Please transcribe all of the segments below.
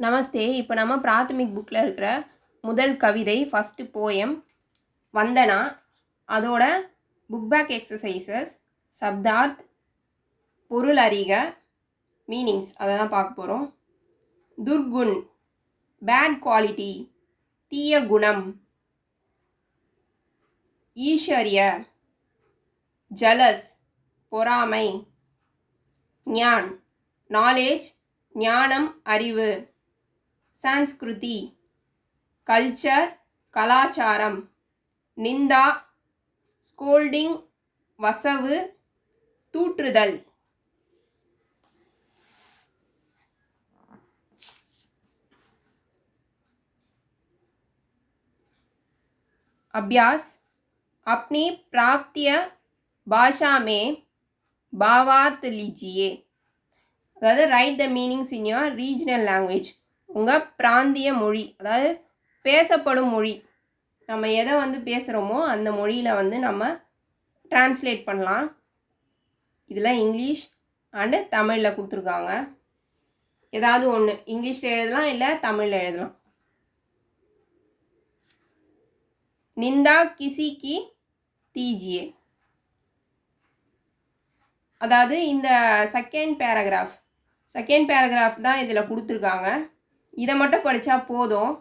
நமஸ்தே. இப்போ நம்ம பிராத்தமிக் புக்கில் இருக்கிற முதல் கவிதை ஃபஸ்ட்டு போயம் வந்தனா, அதோட புக் பேக் எக்ஸசைசஸ், சப்தார்த், பொருள் அறிக, மீனிங்ஸ் அதை தான் பார்க்க போகிறோம். துர்குண் பேட் குவாலிட்டி, தீய குணம். ஈஸ்வரிய ஜலஸ் பொறாமை. ஞான் நாலேஜ் ஞானம் அறிவு. சான்ஸ்கிருதி கல்ச்சர் கலாச்சாரம். நிந்தா ஸ்கோல்டிங் வசவு தூற்றுதல். अभ्यास अपनी प्राप्तीय भाषा में भावार्थ लीजिए. அதாவது right the meanings in your regional language. உங்கள் பிராந்திய மொழி, அதாவது பேசப்படும் மொழி, நம்ம எதை பேசுகிறோமோ அந்த மொழியில் நம்ம டிரான்ஸ்லேட் பண்ணலாம். இதில் இங்கிலீஷ் அண்டு தமிழில் கொடுத்துருக்காங்க. ஏதாவது ஒன்று இங்கிலீஷில் எழுதலாம், இல்லை தமிழில் எழுதலாம். நிந்தா கிசி கி தீஜியே. அதாவது இந்த செகண்ட் பேராகிராஃப் தான் இதில் கொடுத்துருக்காங்க. இதை மட்டும் படித்தா போதும்.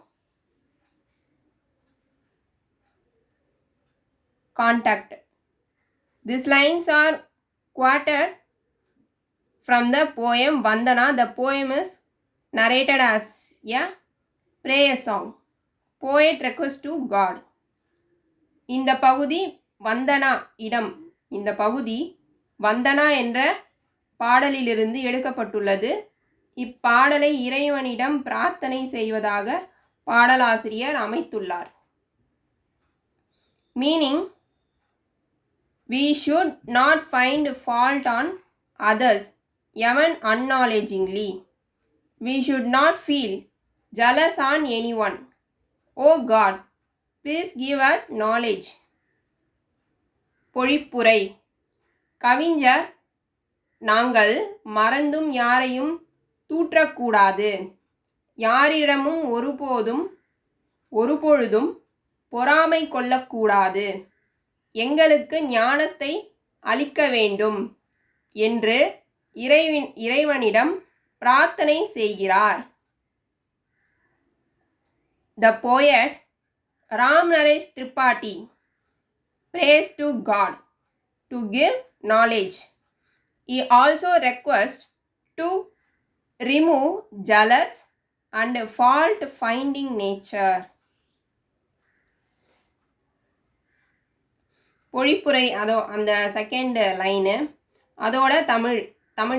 Contact. These lines are quoted from the poem Vandana. The poem is narrated as a prayer song. Poet request to God. இந்த பகுதி வந்தனா இடம், இந்த பகுதி வந்தனா என்ற பாடலிலிருந்து எடுக்கப்பட்டுள்ளது. இப்பாடலை இறைவனிடம் பிரார்த்தனை செய்வதாக பாடலாசிரியர் அமைத்துள்ளார். Meaning: we should not find fault on others even unknowledgingly. We should not feel jealous on anyone. Oh God, please give us knowledge. பொழிப்புரை. கவிஞர்: நாங்கள் மறந்தும் யாரையும் தூற்றக்கூடாது. யாரிடமும் ஒருபொழுதும் பொறாமை கொள்ளக்கூடாது. எங்களுக்கு ஞானத்தை அளிக்க வேண்டும் என்று இறைவனிடம் பிரார்த்தனை செய்கிறார். The poet Ram Naresh Tripathi prays to God to give knowledge. He also requests to remove jealous and fault-finding nature. பொழிப்புரை அந்த செகண்ட் லைனு, அதோட தமிழ்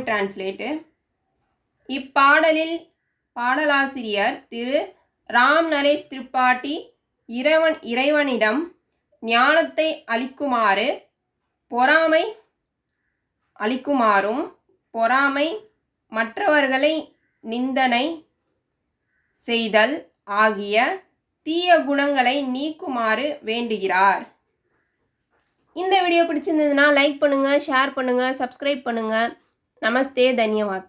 டிரான்ஸ்லேட்டு. இப்பாடலில் பாடலாசிரியர் திரு ராம் நரேஷ் திரிபாட்டி இறைவனிடம் ஞானத்தை அளிக்குமாறும் பொறாமை, மற்றவர்களை நிந்தனை செய்தல் ஆகிய தீய குணங்களை நீக்குமாறு வேண்டுகிறார். இந்த வீடியோ பிடிச்சிருந்ததுன்னா லைக் பண்ணுங்கள், ஷேர் பண்ணுங்கள், சப்ஸ்கிரைப் பண்ணுங்கள். நமஸ்தே, தன்யவாத்.